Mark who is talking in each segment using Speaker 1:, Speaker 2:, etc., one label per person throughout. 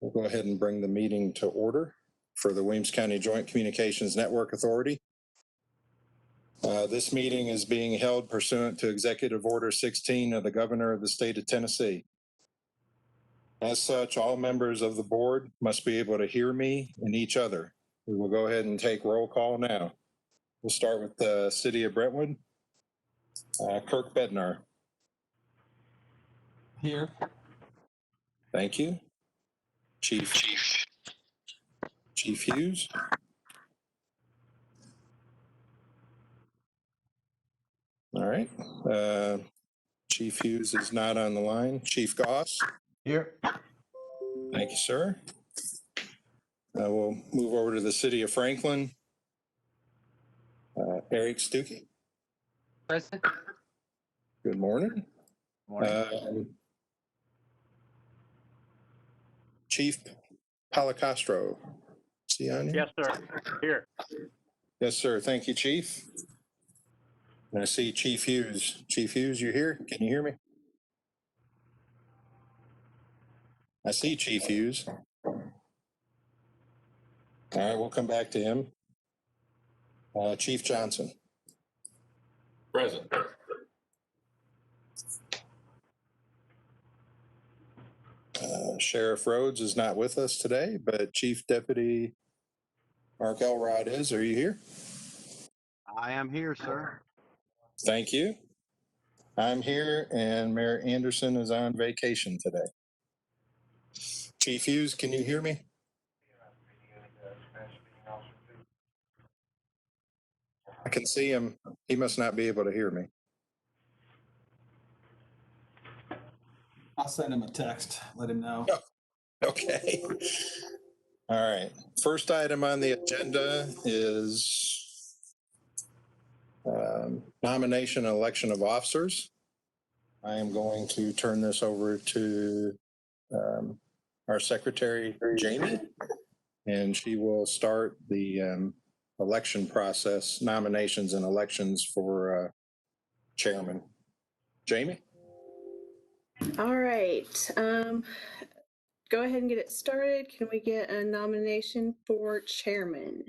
Speaker 1: We'll go ahead and bring the meeting to order for the Williams County Joint Communications Network Authority. This meeting is being held pursuant to Executive Order 16 of the Governor of the State of Tennessee. As such, all members of the board must be able to hear me and each other. We will go ahead and take roll call now. We'll start with the City of Brentwood. Kirk Bednar.
Speaker 2: Here.
Speaker 1: Thank you. Chief Hughes. All right. Chief Hughes is not on the line. Chief Goss.
Speaker 2: Here.
Speaker 1: Thank you, sir. We'll move over to the City of Franklin. Eric Stuckey.
Speaker 3: Present.
Speaker 1: Good morning.
Speaker 3: Morning.
Speaker 1: Chief Palacastro. Is he on here?
Speaker 3: Yes, sir. Here.
Speaker 1: Yes, sir. Thank you, Chief. And I see Chief Hughes. Chief Hughes, you here? Can you hear me? I see Chief Hughes. All right, we'll come back to him. Chief Johnson.
Speaker 4: Present.
Speaker 1: Sheriff Rhodes is not with us today, but Chief Deputy Mark Elrod is. Are you here?
Speaker 5: I am here, sir.
Speaker 1: Thank you. I'm here, and Mayor Anderson is on vacation today. Chief Hughes, can you hear me? I can see him. He must not be able to hear me.
Speaker 2: I'll send him a text. Let him know.
Speaker 1: Okay. All right. First item on the agenda is nomination and election of officers. I am going to turn this over to our secretary, Jamie, and she will start the election process, nominations and elections for chairman. Jamie?
Speaker 6: All right. Go ahead and get it started. Can we get a nomination for chairman?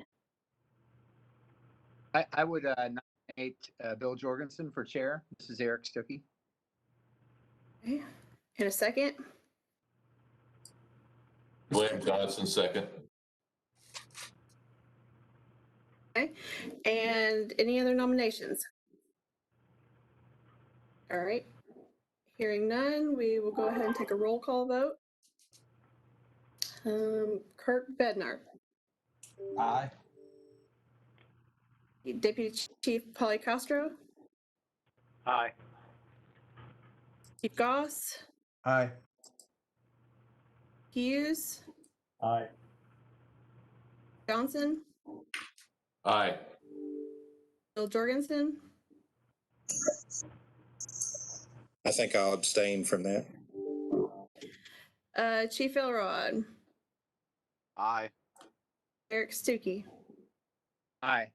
Speaker 3: I would nominate Bill Jorgensen for chair. This is Eric Stuckey.
Speaker 6: Okay. In a second.
Speaker 4: William Johnson, second.
Speaker 6: Okay. And any other nominations? All right. Hearing none, we will go ahead and take a roll call vote. Kirk Bednar.
Speaker 2: Aye.
Speaker 6: Deputy Chief Polly Castro.
Speaker 3: Aye.
Speaker 6: Chief Goss.
Speaker 2: Aye.
Speaker 6: Hughes.
Speaker 2: Aye.
Speaker 6: Johnson.
Speaker 4: Aye.
Speaker 6: Bill Jorgensen.
Speaker 1: I think I'll abstain from that.
Speaker 6: Chief Elrod.
Speaker 5: Aye.
Speaker 6: Eric Stuckey.
Speaker 3: Aye.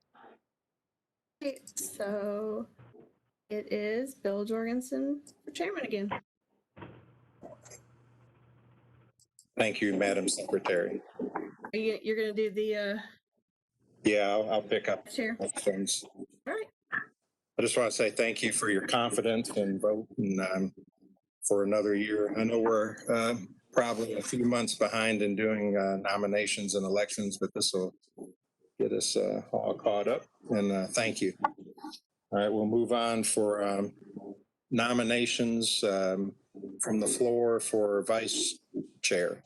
Speaker 6: Okay, so it is Bill Jorgensen for chairman again.
Speaker 1: Thank you, Madam Secretary.
Speaker 6: You're going to do the
Speaker 1: Yeah, I'll pick up
Speaker 6: chair.
Speaker 1: things.
Speaker 6: All right.
Speaker 1: I just want to say thank you for your confidence and voting for another year. I know we're probably a few months behind in doing nominations and elections, but this will get us all caught up. And thank you. All right, we'll move on for nominations from the floor for vice chair.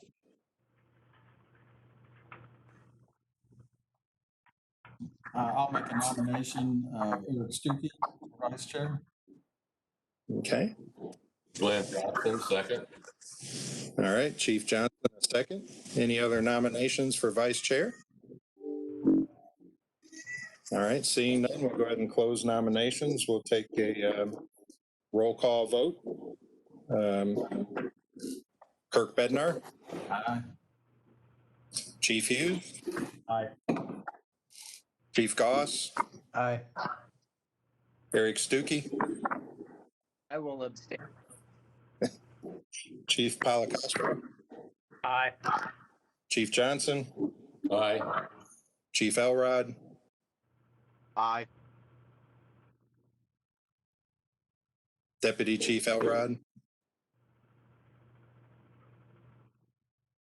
Speaker 2: I'll make a nomination of Eric Stuckey, vice chair.
Speaker 1: Okay.
Speaker 4: William Johnson, second.
Speaker 1: All right, Chief Johnson, a second. Any other nominations for vice chair? All right, seeing none, we'll go ahead and close nominations. We'll take a roll call vote. Kirk Bednar.
Speaker 2: Aye.
Speaker 1: Chief Hughes.
Speaker 2: Aye.
Speaker 1: Chief Goss.
Speaker 2: Aye.
Speaker 1: Eric Stuckey.
Speaker 3: I will abstain.
Speaker 1: Chief Palacastro.
Speaker 3: Aye.
Speaker 1: Chief Johnson,
Speaker 4: Aye.
Speaker 1: Chief Elrod,
Speaker 5: Aye.
Speaker 1: Deputy Chief Elrod.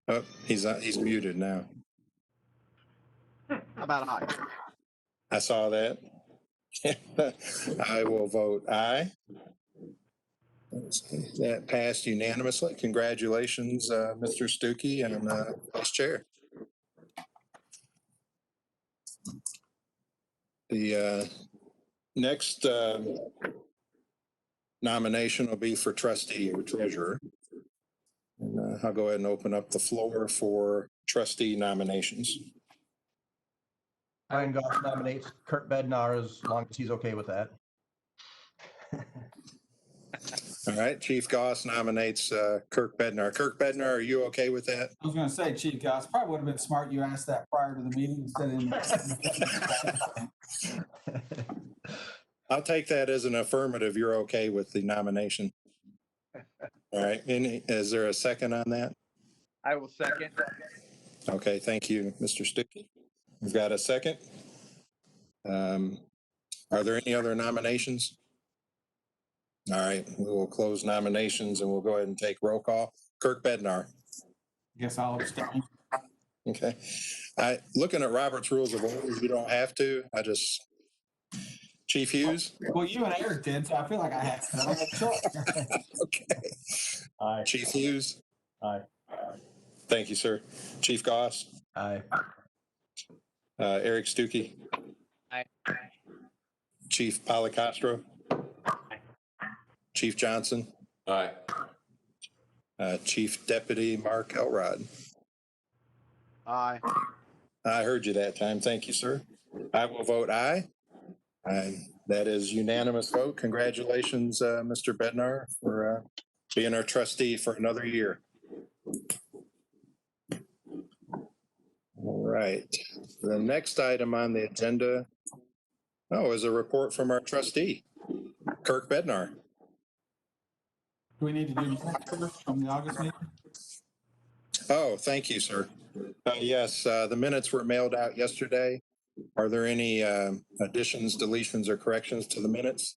Speaker 1: Oh, he's muted now.
Speaker 5: How about aye?
Speaker 1: I saw that. I will vote aye. That passed unanimously. Congratulations, Mr. Stuckey and Vice Chair. The next nomination will be for trustee or treasurer. And I'll go ahead and open up the floor for trustee nominations.
Speaker 7: Ryan Goff nominates Kurt Bednar as long as he's okay with that.
Speaker 1: All right, Chief Goss nominates Kirk Bednar. Kirk Bednar, are you okay with that?
Speaker 2: I was gonna say, Chief Goss, probably would have been smart you asked that prior to the meeting instead of.
Speaker 1: I'll take that as an affirmative. You're okay with the nomination. All right, is there a second on that?
Speaker 3: I will second.
Speaker 1: Okay, thank you, Mr. Stuckey. We've got a second. Are there any other nominations? All right, we will close nominations and we'll go ahead and take roll call. Kirk Bednar.
Speaker 2: Guess I'll abstain.
Speaker 1: Okay. Looking at Robert's Rules of Order, you don't have to. Chief Hughes.
Speaker 2: Well, you and Eric did, so I feel like I had to. I don't have a choice.
Speaker 1: Okay.
Speaker 7: Aye.
Speaker 1: Chief Hughes.
Speaker 7: Aye.
Speaker 1: Thank you, sir. Chief Goss.
Speaker 7: Aye.
Speaker 1: Eric Stuckey.
Speaker 3: Aye.
Speaker 1: Chief Policastro. Chief Johnson.
Speaker 4: Aye.
Speaker 1: Chief Deputy Mark Elrod.
Speaker 5: Aye.
Speaker 1: I heard you that time. Thank you, sir. I will vote aye. That is unanimous vote. Congratulations, Mr. Bednar, for being our trustee for another year. All right. The next item on the agenda, is a report from our trustee, Kirk Bednar.
Speaker 2: Do we need to do minutes first from the August meeting?
Speaker 1: Oh, thank you, sir. Yes, the minutes were mailed out yesterday. Are there any additions, deletions, or corrections to the minutes?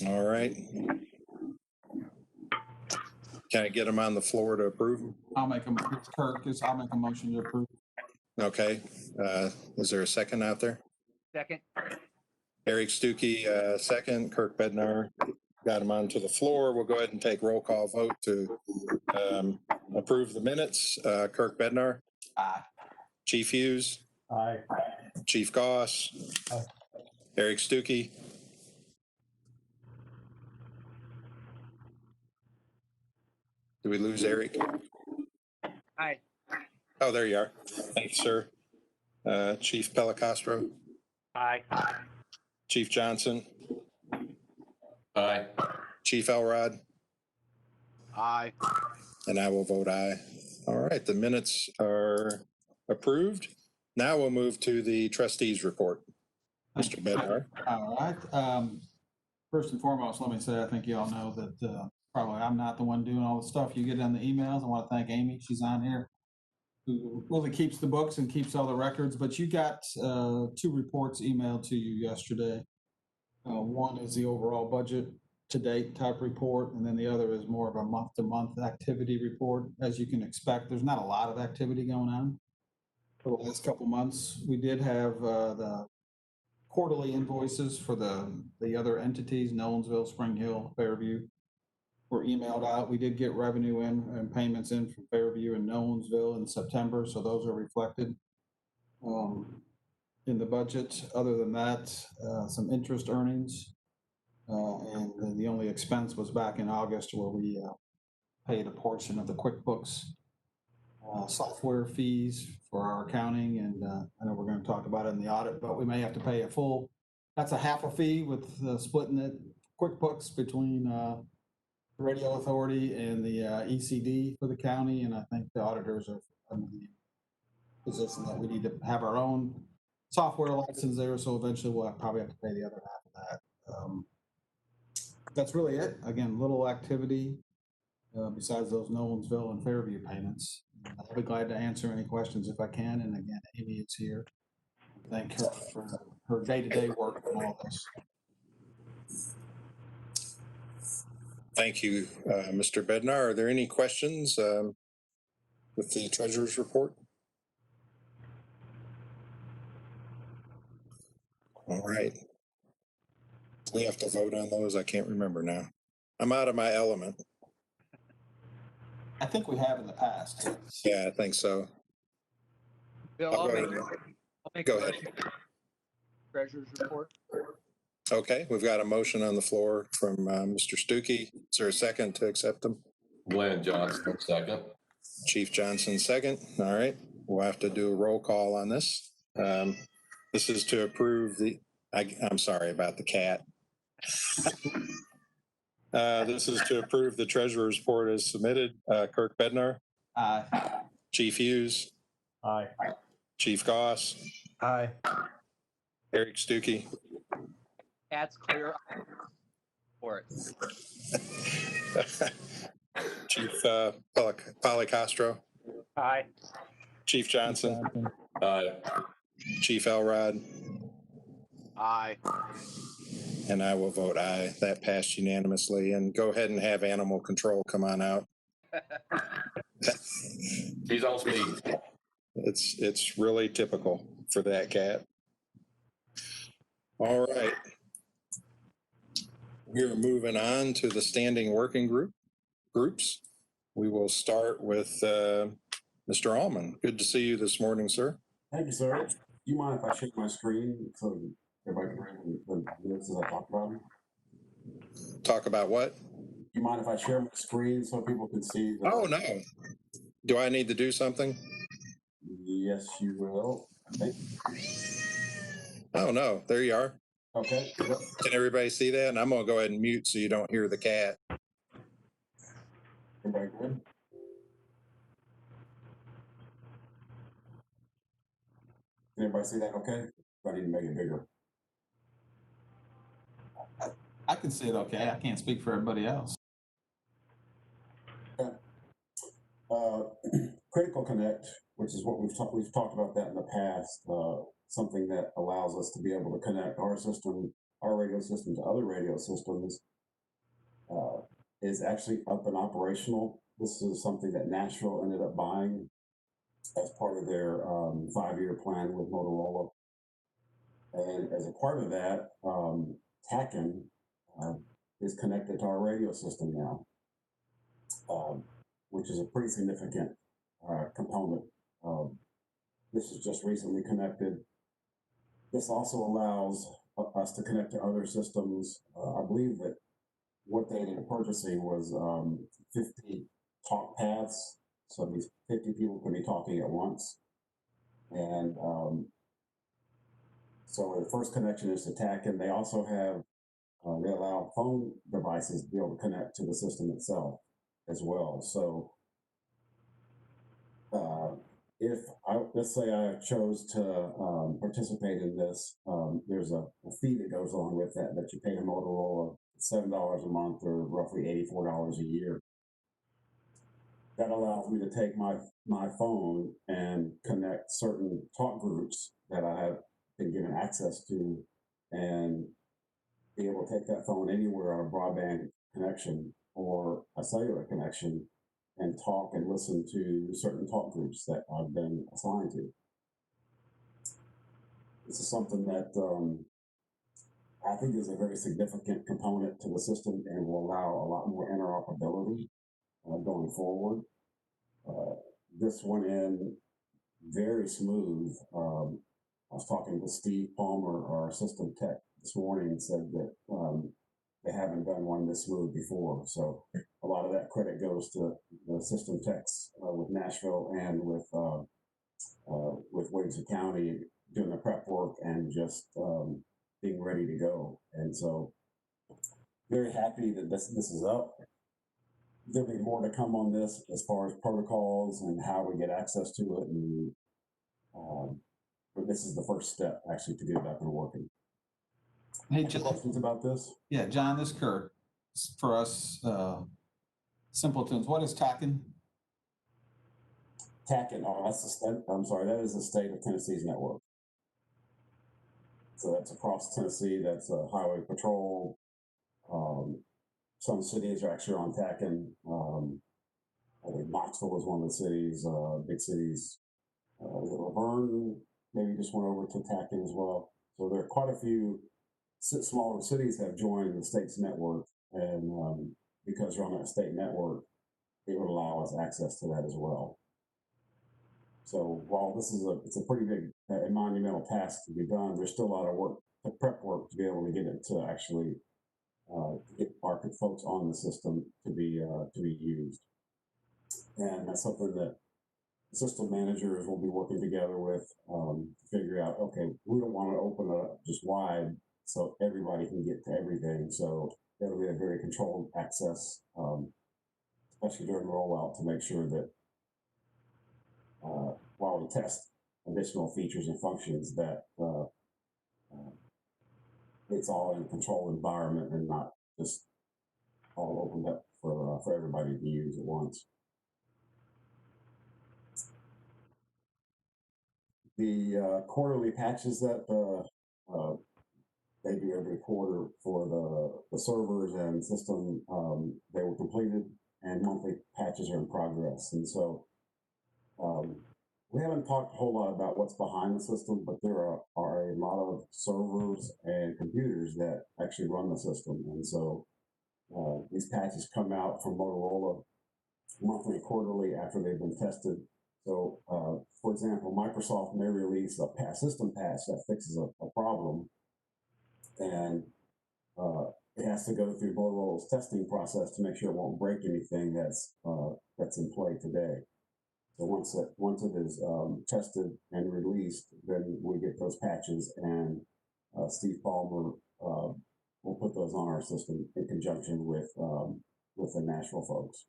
Speaker 1: All right. Can I get them on the floor to approve?
Speaker 2: I'll make a motion to approve.
Speaker 1: Okay. Is there a second out there?
Speaker 3: Second.
Speaker 1: Eric Stuckey, second. Kirk Bednar got him onto the floor. We'll go ahead and take roll call vote to approve the minutes. Kirk Bednar.
Speaker 2: Aye.
Speaker 1: Chief Hughes.
Speaker 7: Aye.
Speaker 1: Chief Goss.
Speaker 7: Aye.
Speaker 1: Eric Stuckey. Did we lose Eric?
Speaker 3: Aye.
Speaker 1: Oh, there you are. Thank you, sir. Chief Policastro.
Speaker 3: Aye.
Speaker 1: Chief Johnson.
Speaker 4: Aye.
Speaker 1: Chief Elrod.
Speaker 5: Aye.
Speaker 1: And I will vote aye. All right, the minutes are approved. Now we'll move to the trustees report. Mr. Bednar.
Speaker 2: All right. First and foremost, let me say, I think you all know that probably I'm not the one doing all the stuff you get on the emails. I want to thank Amy. She's on here, who really keeps the books and keeps all the records. But you got two reports emailed to you yesterday. One is the overall budget to date type report, and then the other is more of a month-to-month activity report. As you can expect, there's not a lot of activity going on for the last couple months. We did have the quarterly invoices for the other entities, Nolensville, Spring Hill, Fairview, were emailed out. We did get revenue in and payments in from Fairview and Nolensville in September, so those are reflected in the budget. Other than that, some interest earnings, and then the only expense was back in August where we paid a portion of the QuickBooks software fees for our accounting, and I know we're going to talk about it in the audit, but we may have to pay that's a half a fee with splitting it QuickBooks between the Radio Authority and the ECD for the county, and I think the auditors are under the position that we need to have our own software license there, so eventually we'll probably have to pay the other half of that. That's really it. Again, little activity besides those Nolensville and Fairview payments. I'll be glad to answer any questions if I can. And again, Amy is here. Thank her for her day-to-day work on all this.
Speaker 1: Thank you, Mr. Bednar. Are there any questions with the treasurer's report? All right. We have to vote on those. I can't remember now. I'm out of my element.
Speaker 2: I think we have in the past.
Speaker 1: Yeah, I think so.
Speaker 3: Bill,
Speaker 1: I'll
Speaker 3: I'll
Speaker 1: go
Speaker 3: make,
Speaker 1: ahead.
Speaker 3: I'll make
Speaker 1: Go
Speaker 3: a
Speaker 1: ahead.
Speaker 3: motion. Treasurer's report.
Speaker 1: Okay, we've got a motion on the floor from Mr. Stuckey. Is there a second to accept them?
Speaker 4: Glenn Johnson, second.
Speaker 1: Chief Johnson, second. All right, we'll have to do a roll call on this. This is to approve the, I'm sorry about the cat. This is to approve the treasurer's report as submitted. Kirk Bednar,
Speaker 2: Aye.
Speaker 1: Chief Hughes,
Speaker 7: Aye.
Speaker 1: Chief Goss,
Speaker 7: Aye.
Speaker 1: Eric Stuckey.
Speaker 3: Cat's clear for it.
Speaker 1: Chief Policastro,
Speaker 3: Aye.
Speaker 1: Chief Johnson,
Speaker 4: Aye.
Speaker 1: Chief Elrod,
Speaker 5: Aye.
Speaker 1: and I will vote aye. That passed unanimously. And go ahead and have animal control come on out.
Speaker 4: He's on speed.
Speaker 1: It's really typical for that cat. All right. We're moving on to the standing working groups. We will start with Mr. Allman. Good to see you this morning, sir.
Speaker 8: Thank you, sir. Do you mind if I share my screen so everybody can read the minutes as I talk about them?
Speaker 1: Talk about what?
Speaker 8: Do you mind if I share my screen so people can see?
Speaker 1: Oh, no. Do I need to do something?
Speaker 8: Yes, you will. Okay.
Speaker 1: Oh, no. There you are.
Speaker 8: Okay. Yep.
Speaker 1: Can everybody see that? And I'm going to go ahead and mute so you don't hear the cat.
Speaker 8: Everybody good? Can everybody see that okay? I need to make it bigger.
Speaker 2: I can see it okay. I can't speak for everybody else.
Speaker 8: Critical Connect, which is what we've talked about that in the past, something that allows us to be able to connect our system, our radio system to other radio systems, is actually up and operational. This is something that Nashville ended up buying as part of their 5-year plan with Motorola. And as a part of that, TACN is connected to our radio system now, which is a pretty significant component. This is just recently connected. This also allows us to connect to other systems. I believe that what they ended up purchasing was 50 talk paths. So these 50 people can be talking at once. And so the first connection is to TACN. They also have, they allow phone devices to be able to connect to the system itself as well. So let's say I chose to participate in this, there's a fee that goes along with that you pay to Motorola, $7 a month or roughly $84 a year. That allows me to take my phone and connect certain talk groups that I have been given access to and be able to take that phone anywhere on a broadband connection or a cellular connection and talk and listen to certain talk groups that I've been assigned to. This is something that I think is a very significant component to the system and will allow a lot more interoperability going forward. This went in very smooth. I was talking with Steve Palmer, our system tech, this morning, and said that they haven't done one this smooth before. So a lot of that credit goes to the system techs with Nashville and with Williamson County doing the prep work and just being ready to go. And so very happy that this is up. There'll be more to come on this as far as protocols and how we get access to it. And but this is the first step actually to get it up and working.
Speaker 2: Hey,
Speaker 8: Any questions about this?
Speaker 2: yeah, John, this is Kurt. for us simpletons, what is TACN?
Speaker 8: TACN, oh, that's the state, I'm sorry, that is the state of Tennessee's network. So that's across Tennessee, that's a highway patrol. Some cities are actually on TACN. I think Knoxville is one of the cities, big cities. Laverne maybe just went over to TACN as well. So there are quite a few smaller cities have joined the state's network, and because you're on that state network, it would allow us access to that as well. So while this is it's a pretty big and monumental task to be done, there's still a lot of work, the prep work, to be able to get it to actually get our folks on the system to be used. And that's something that system managers will be working together with to figure out, okay, we don't want to open it up just wide so everybody can get to everything. So it'll be a very controlled access, especially during rollout, to make sure that while we test additional features and functions, that it's all in a controlled environment and not just all opened up for everybody to use at once. The quarterly patches that they do every quarter for the servers and system, they were completed, and monthly patches are in progress. And so we haven't talked a whole lot about what's behind the system, but there are a lot of servers and computers that actually run the system. And so these patches come out from Motorola monthly and quarterly after they've been tested. So, for example, Microsoft may release a system patch that fixes a problem, and it has to go through Motorola's testing process to make sure it won't break anything that's in play today. So once it is tested and released, then we get those patches, and Steve Palmer will put those on our system in conjunction with the Nashville folks.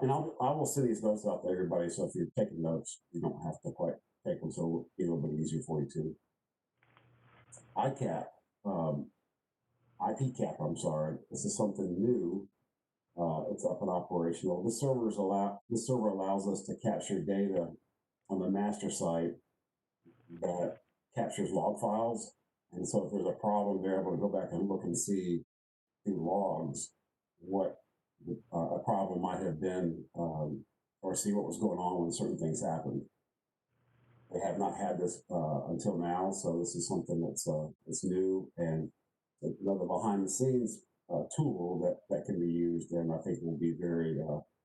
Speaker 8: And I will send these notes out to everybody, so if you're taking notes, you don't have to quite take them, so it'll be a little bit easier for you too. ICAP, IPCAP, I'm sorry, this is something new. It's up and operational. This server allows us to capture data on the master site that captures log files. And so if there's a problem, they're able to go back and look and see through logs what a problem might have been, or see what was going on when certain things happened. They have not had this until now, so this is something that's new and another behind the scenes tool that can be used, and I think will be very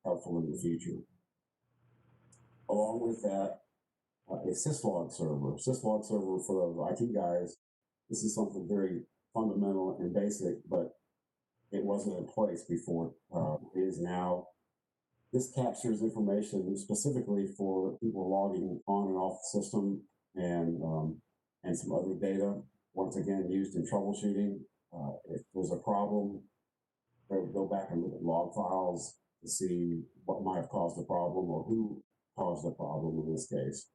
Speaker 8: helpful in the future. Along with that, a syslog server. Syslog server for the IT guys. This is something very fundamental and basic, but it wasn't in place before. It is now. This captures information specifically for people logging on and off the system, and some other data. Once again, used in troubleshooting. If there's a problem, they would go back and look at log files to see what might have caused the problem or who caused the problem in this case.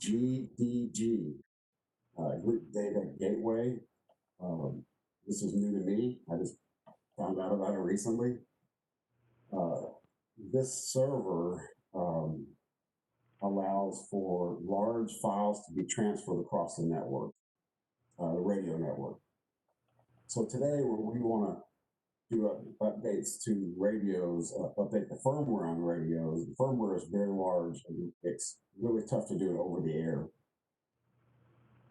Speaker 8: GDG, Group Data Gateway. This is new to me. I just found out about it recently. This server allows for large files to be transferred across the network, the radio network. So today, when we want to do updates to radios, update the firmware on radios, the firmware is very large, and it's really tough to do it over the air.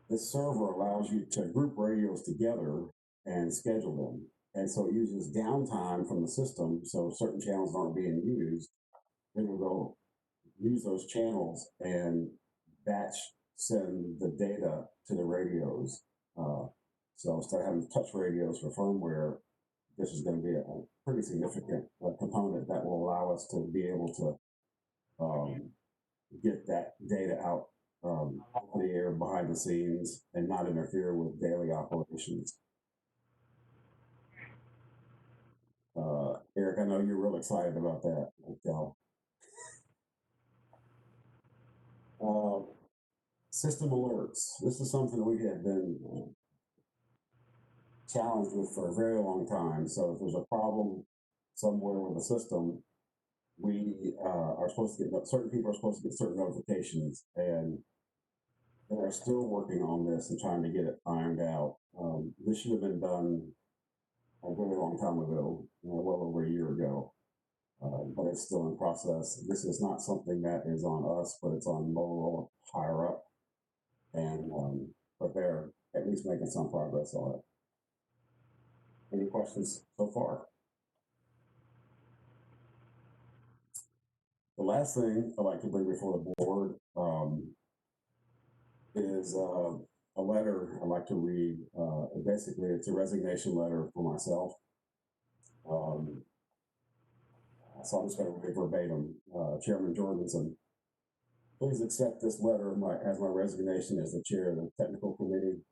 Speaker 8: This server allows you to group radios together and schedule them. And so it uses downtime from the system, so certain channels aren't being used. Then we'll go use those channels and batch send the data to the radios. So instead of having touch radios for firmware, this is going to be a pretty significant component that will allow us to be able to get that data out on the air behind the scenes and not interfere with daily operations. Eric, I know you're real excited about that. System alerts. This is something we have been challenged with for a very long time. So if there's a problem somewhere with the system, we are supposed to get, certain people are supposed to get certain notifications, and they are still working on this and trying to get it ironed out. This should have been done a very long time ago, well over a year ago, but it's still in process. This is not something that is on us, but it's on Motorola higher up, and but they're at least making some progress on it. Any questions so far? The last thing I'd like to bring before the board is a letter I'd like to read. Basically, it's a resignation letter for myself. So I'm just going to read verbatim. Chairman Jorgensen, please accept this letter as my resignation as the chair of the technical committee.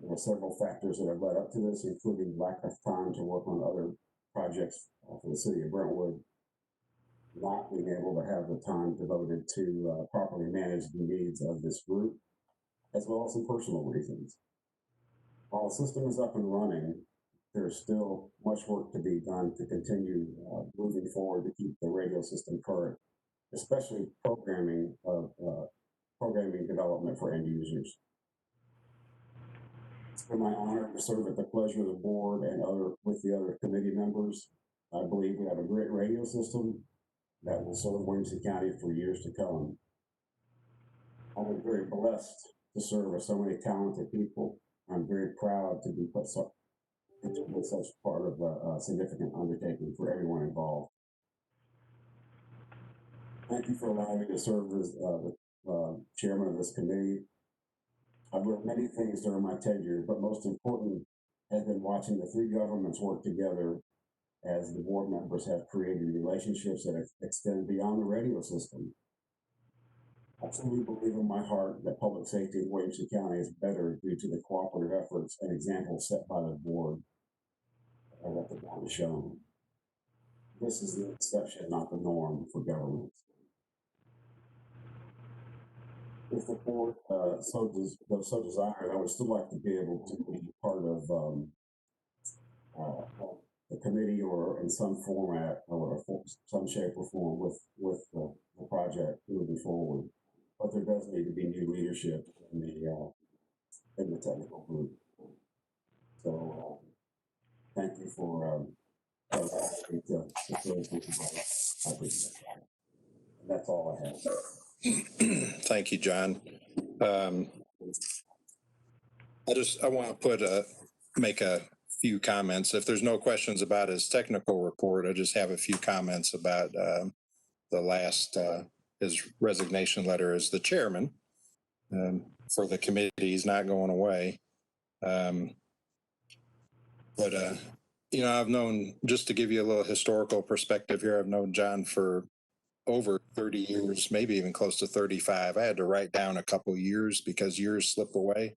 Speaker 8: There were several factors that have led up to this, including lack of time to work on other projects for the city of Brentwood, not being able to have the time devoted to properly manage the needs of this group, as well as some personal reasons. While the system is up and running, there's still much work to be done to continue moving forward to keep the radio system current, especially programming development for end users. It's been my honor to serve at the pleasure of the board and with the other committee members. I believe we have a great radio system that will serve Williamson County for years to come. I've been very blessed to serve with so many talented people. I'm very proud to be put into such part of a significant undertaking for everyone involved. Thank you for allowing me to serve as the chairman of this committee. I've learned many things during my tenure, but most important has been watching the three governments work together as the board members have created relationships that extend beyond the radio system. I truly believe in my heart that public safety in Williamson County is better due to the cooperative efforts and examples set by the board and that the board has shown. This is the exception, not the norm for government. If the board so desires, I would still like to be able to be part of the committee or in some format or some shape or form with the project moving forward. But there does need to be new leadership in the technical group. So thank you for allowing me to I appreciate that. And that's all I have.
Speaker 1: Thank you, John. I want to make a few comments. If there's no questions about his technical report, I just have a few comments about the last, his resignation letter as the chairman for the committee. He's not going away. I've known, just to give you a little historical perspective here, I've known John for over 30 years, maybe even close to 35. I had to write down a couple years because years slip away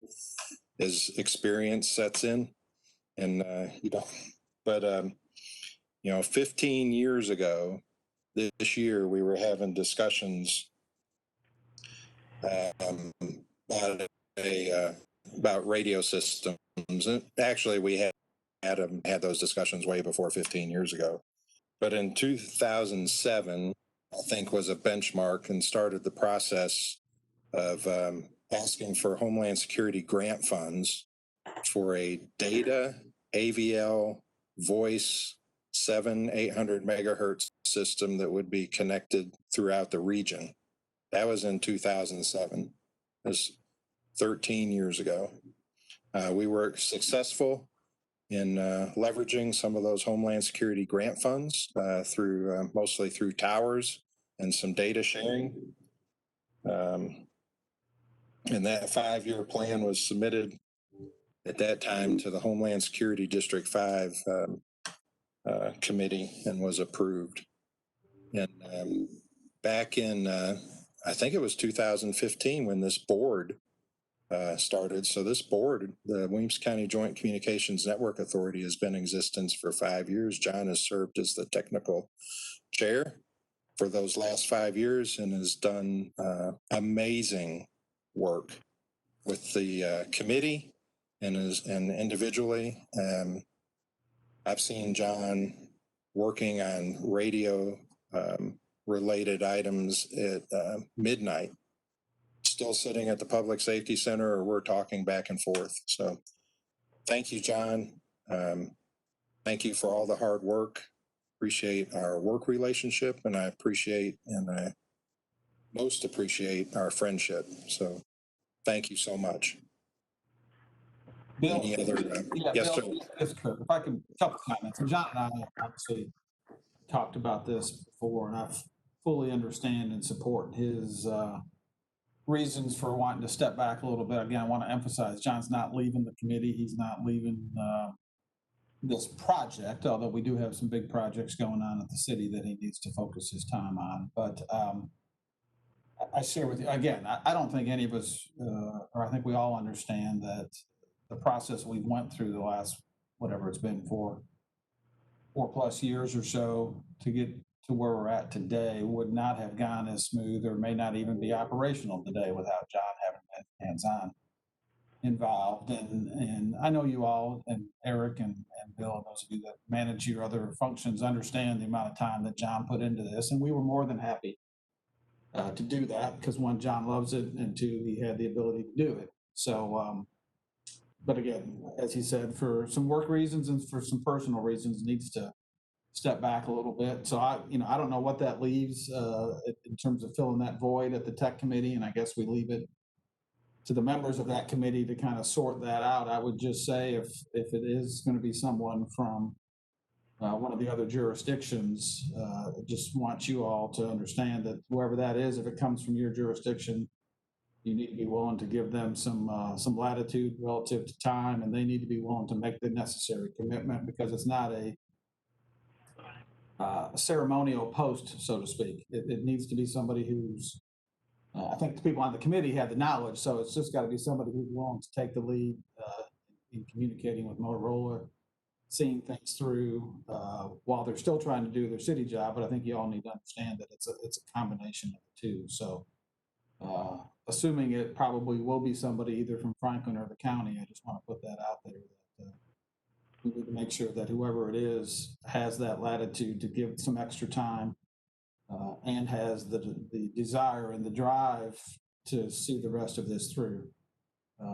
Speaker 1: as experience sets in. And, 15 years ago, this year, we were having discussions about radio systems. And actually, we had those discussions way before 15 years ago. But in 2007, I think was a benchmark and started the process of asking for Homeland Security grant funds for a data, AVL, voice, 800 megahertz system that would be connected throughout the region. That was in 2007. That was 13 years ago. We were successful in leveraging some of those Homeland Security grant funds through mostly through towers and some data sharing. And that 5-year plan was submitted at that time to the Homeland Security District 5 committee and was approved. And back in, I think it was 2015 when this board started. So this board, the Williamson County Joint Communications Network Authority, has been in existence for 5 years. John has served as the technical chair for those last 5 years and has done amazing work with the committee and individually. I've seen John working on radio related items at midnight, still sitting at the Public Safety Center, or we're talking back and forth. So thank you, John. Thank you for all the hard work. Appreciate our work relationship, and I appreciate and I most appreciate our friendship. So thank you so much.
Speaker 2: Bill,
Speaker 1: Any other?
Speaker 2: yeah,
Speaker 1: Yes,
Speaker 2: Bill,
Speaker 1: sir.
Speaker 2: yes, Kurt, if I could, a couple comments. And John and I obviously talked about this before, and I fully understand and support his reasons for wanting to step back a little bit. Again, I want to emphasize John's not leaving the committee. He's not leaving this project, although we do have some big projects going on at the city that he needs to focus his time on. But I share with you, again, I don't think any of us, or I think we all understand that the process we went through the last, whatever it's been, 4+ years or so to get to where we're at today would not have gone as smooth, or may not even be operational today without John having been hands-on involved. And I know you all, and Eric and Bill, and those of you that manage your other functions, understand the amount of time that John put into this. And we were more than happy to do that, because one, John loves it, and two, he had the ability to do it. So, but again, as he said, for some work reasons and for some personal reasons, needs to step back a little bit. So I don't know what that leaves in terms of filling that void at the tech committee. And I guess we leave it to the members of that committee to kind of sort that out. I would just say if it is going to be someone from one of the other jurisdictions, just want you all to understand that whoever that is, if it comes from your jurisdiction, you need to be willing to give them some latitude relative to time, and they need to be willing to make the necessary commitment, because it's not a ceremonial post, so to speak. It needs to be somebody who's, I think the people on the committee had the knowledge, so it's just got to be somebody who's willing to take the lead in communicating with Motorola, seeing things through while they're still trying to do their city job. But I think you all need to understand that it's a combination of the two. So assuming it probably will be somebody either from Franklin or the county, I just want to put that out there. That, we need to make sure that whoever it is has that latitude to give some extra time and has the desire and the drive to see the rest of this through,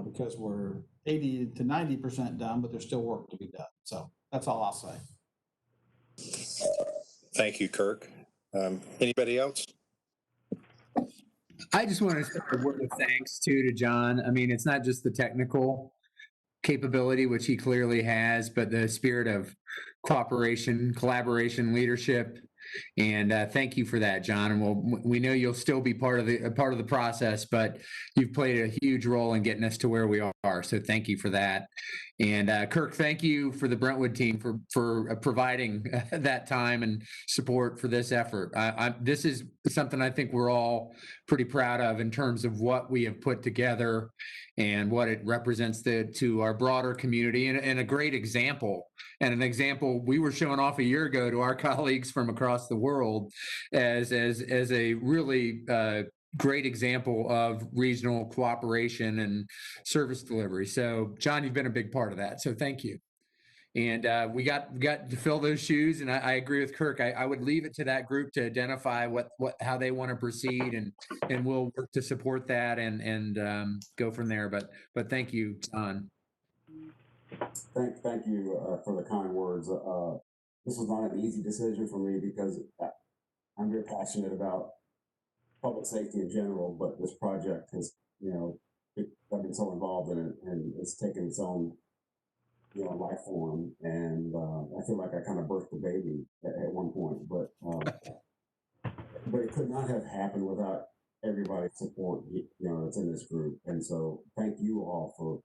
Speaker 2: because we're 80 to 90% done, but there's still work to be done. So that's all I'll say.
Speaker 1: Thank you, Kirk. Anybody else?
Speaker 3: I just want to say a word of thanks to John. I mean, it's not just the technical capability, which he clearly has, but the spirit of cooperation, collaboration, leadership. And thank you for that, John. And we know you'll still be part of the process, but you've played a huge role in getting us to where we are. So thank you for that. And Kirk, thank you for the Brentwood team for providing that time and support for this effort. This is something I think we're all pretty proud of in terms of what we have put together and what it represents to our broader community, and a great example. And an example we were showing off a year ago to our colleagues from across the world as a really great example of regional cooperation and service delivery. So, John, you've been a big part of that. So thank you. And we got to fill those shoes. And I agree with Kirk. I would leave it to that group to identify how they want to proceed, and we'll work to support that and go from there. But thank you, John.
Speaker 8: Thank you for the kind words. This was not an easy decision for me, because I'm very passionate about public safety in general, but this project has, I've been so involved in it, and it's taken its own, life form. And I feel like I kind of birthed the baby at one point, but it could not have happened without everybody's support, that's in this group. And so thank you all for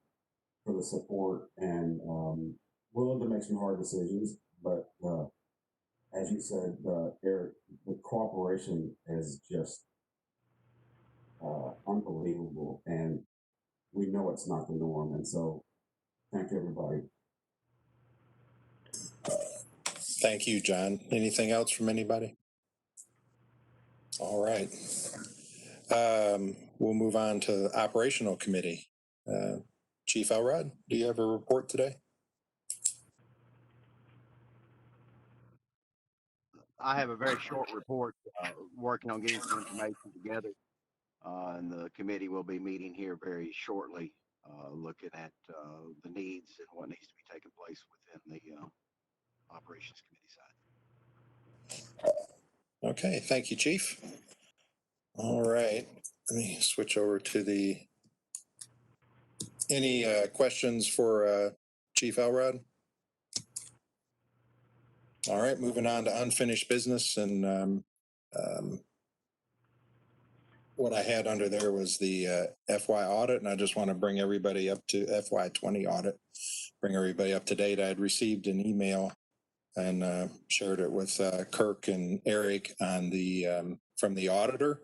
Speaker 8: the support, and willing to make some hard decisions. But as you said, Eric, the cooperation is just unbelievable, and we know it's not the norm. And so thank you, everybody.
Speaker 1: Thank you, John. Anything else from anybody? All right. We'll move on to the operational committee. Chief Elrod, do you have a report today?
Speaker 5: I have a very short report, working on getting some information together. And the committee will be meeting here very shortly, looking at the needs and what needs to be taking place within the operations committee side.
Speaker 1: Okay, thank you, Chief. All right, let me switch over to any questions for Chief Elrod? All right, moving on to unfinished business, and what I had under there was the FY audit, and I just want to bring everybody up to FY20 audit, bring everybody up to date. I had received an email and shared it with Kirk and Eric on the from the auditor,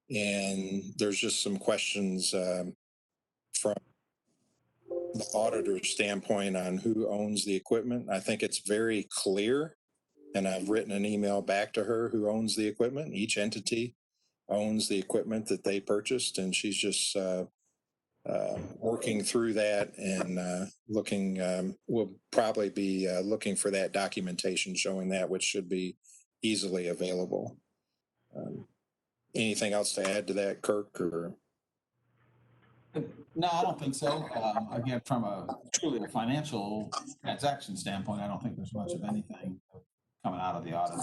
Speaker 1: and there's just some questions from the auditor's standpoint on who owns the equipment. I think it's very clear, and I've written an email back to her who owns the equipment. Each entity owns the equipment that they purchased, and she's just working through that and looking. We'll probably be looking for that documentation showing that, which should be easily available. Anything else to add to that, Kirk? Or
Speaker 2: No, I don't think so. Again, from a truly a financial transaction standpoint, I don't think there's much of anything coming out of the audit.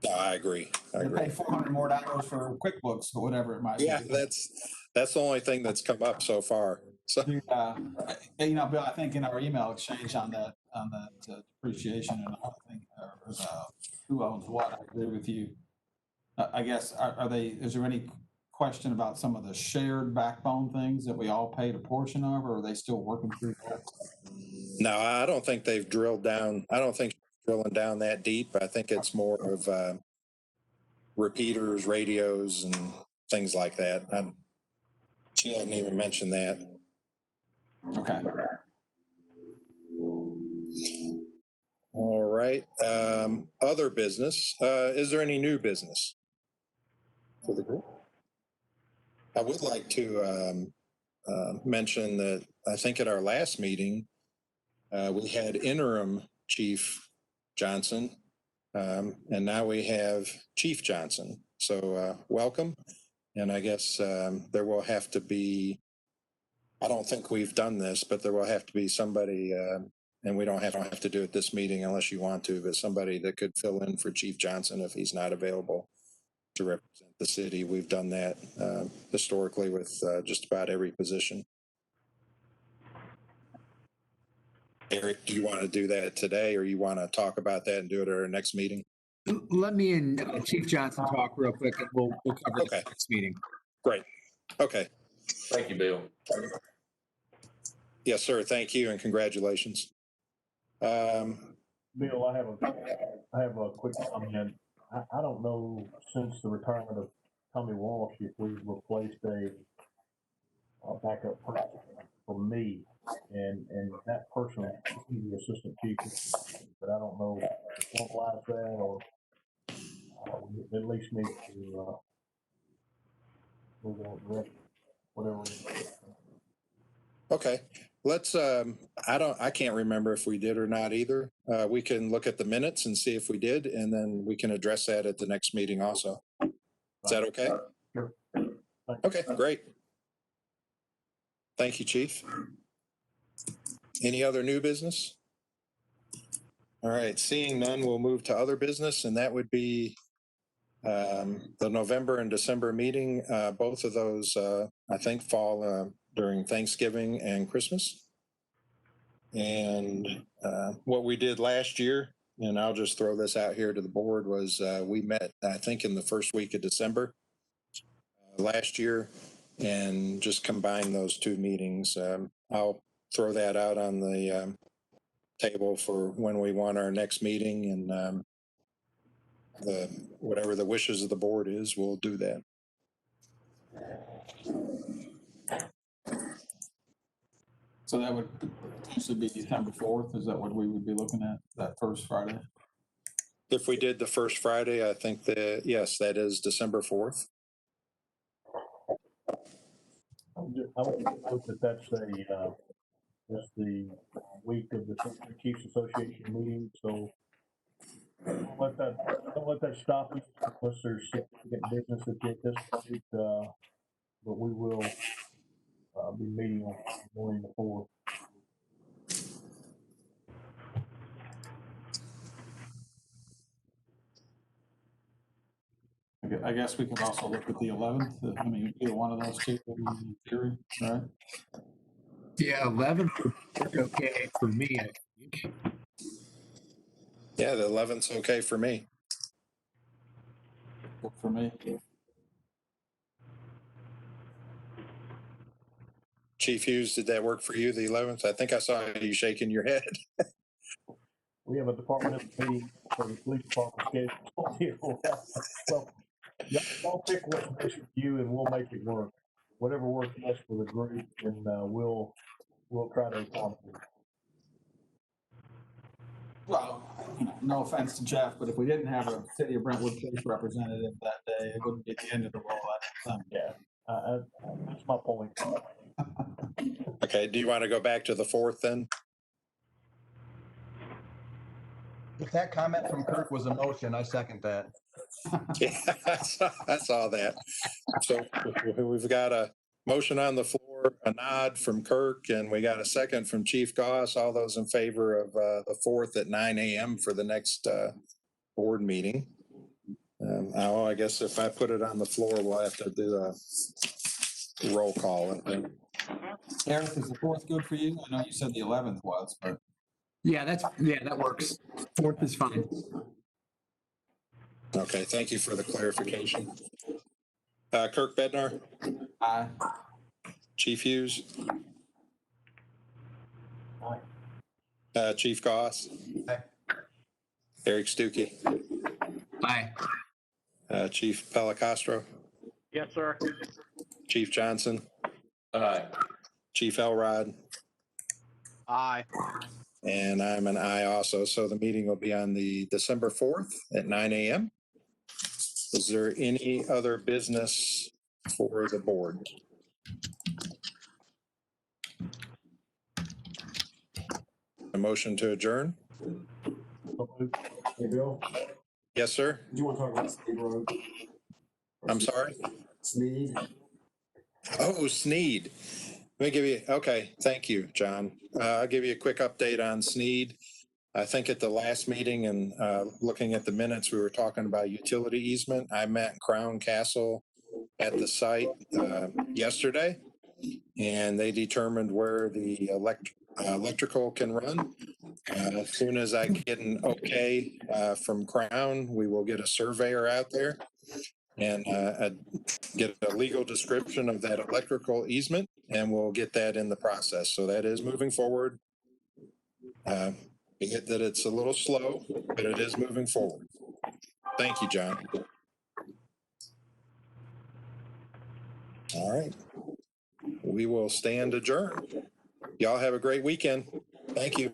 Speaker 1: no, I agree. I
Speaker 2: They
Speaker 1: agree.
Speaker 2: pay $400 more for QuickBooks or whatever it might be.
Speaker 1: Yeah, that's the only thing that's come up so far. So
Speaker 2: You know, Bill, I think in our email exchange on that depreciation and all thing, who owns what, I agree with you. I guess are they? Is there any question about some of the shared backbone things that we all paid a portion of, or are they still working through that?
Speaker 1: no, I don't think they've drilled down. I don't think drilling down that deep. I think it's more of repeaters, radios, and things like that. She hadn't even mentioned that.
Speaker 2: Okay.
Speaker 1: All right. Other business. Is there any new business for the group? I would like to mention that I think at our last meeting, we had interim Chief Johnson, and now we have Chief Johnson. So welcome. And I guess there will have to be, I don't think we've done this, but there will have to be somebody, and we don't have to do it this meeting unless you want to, but somebody that could fill in for Chief Johnson if he's not available to represent the city. We've done that historically with just about every position. Eric, do you want to do that today, or you want to talk about that and do it at our next meeting?
Speaker 3: Let me and Chief Johnson talk real quick, and we'll cover
Speaker 1: Okay.
Speaker 3: the next meeting.
Speaker 1: Great. Okay.
Speaker 4: Thank you, Bill.
Speaker 1: Yes, sir. Thank you and congratulations.
Speaker 9: Bill, I have a quick comment. I don't know, since the retirement of Tommy Walsh, if we've replaced a backup person for me, and that person, he's the assistant chief, but I don't know if we formalize that or we at least need to move on, whatever.
Speaker 1: Okay. Let's, I can't remember if we did or not either. We can look at the minutes and see if we did, and then we can address that at the next meeting also. Is that okay?
Speaker 9: Sure.
Speaker 1: Okay, great. Thank you, Chief. Any other new business? All right, seeing none, we'll move to other business, and that would be the November and December meeting. Both of those, I think, fall during Thanksgiving and Christmas. And what we did last year, and I'll just throw this out here to the board, was we met, I think, in the first week of December last year, and just combined those two meetings. I'll throw that out on the table for when we want our next meeting, and whatever the wishes of the board is, we'll do that.
Speaker 2: So that would potentially be December 4th. Is that what we would be looking at, that first Friday?
Speaker 1: If we did the first Friday, I think that, yes, that is December 4th.
Speaker 9: I would note that that's the week of the District Chiefs Association meeting, so don't let that stop you unless there's significant business at this point, but we will be meeting on morning the 4th.
Speaker 2: I guess we could also look at the 11th. I mean, either one of those two in theory, right?
Speaker 3: Yeah, 11 would work okay for me.
Speaker 1: Yeah, the 11th's okay for me.
Speaker 2: Good for me.
Speaker 1: Chief Hughes, did that work for you, the 11th? I think I saw you shaking your head.
Speaker 9: We have a department meeting for the police department schedule here. Well, y'all pick what's best for you and we'll make it work. Whatever works best for the group, and we'll try to accommodate.
Speaker 2: Well, no offense to Jeff, but if we didn't have a City of Brentwood police representative that day, it wouldn't be the end of the world.
Speaker 9: Yeah, that's my point.
Speaker 1: Okay, do you want to go back to the 4th then?
Speaker 7: If that comment from Kirk was a motion, I second that.
Speaker 1: Yeah, I saw that. So we've got a motion on the floor, a nod from Kirk, and we got a second from Chief Goss. All those in favor of the 4th at 9 a.m. for the next board meeting. I guess if I put it on the floor, we'll have to do a roll call.
Speaker 2: Eric, is the 4th good for you? I know you said the 11th was, but.
Speaker 3: Yeah, that works. 4th is fine.
Speaker 1: Okay, thank you for the clarification. Kirk Bednar?
Speaker 2: Aye.
Speaker 1: Chief Hughes?
Speaker 9: Aye.
Speaker 1: Chief Goss?
Speaker 7: Aye.
Speaker 1: Eric Stuckey?
Speaker 3: Aye.
Speaker 1: Chief Pellicastro?
Speaker 10: Yes, sir.
Speaker 1: Chief Johnson?
Speaker 4: Aye.
Speaker 1: Chief Elrod?
Speaker 5: Aye.
Speaker 1: And I'm an aye also. So the meeting will be on the December 4th at 9 a.m. Is there any other business for the board? A motion to adjourn?
Speaker 8: Hey, Bill,
Speaker 1: Yes, sir.
Speaker 8: do you want to talk about Sneed Road?
Speaker 1: I'm sorry.
Speaker 8: Sneed?
Speaker 1: Oh, SNEAD. Let me give you, okay, thank you, John. I'll give you a quick update on SNEAD. I think at the last meeting and looking at the minutes, we were talking about utility easement. I met Crown Castle at the site yesterday, and they determined where the electrical can run. As soon as I get an okay from Crown, we will get a surveyor out there and get a legal description of that electrical easement, and we'll get that in the process. So that is moving forward. I get that it's a little slow, but it is moving forward. Thank you, John. All right. We will stand adjourned. Y'all have a great weekend. Thank you.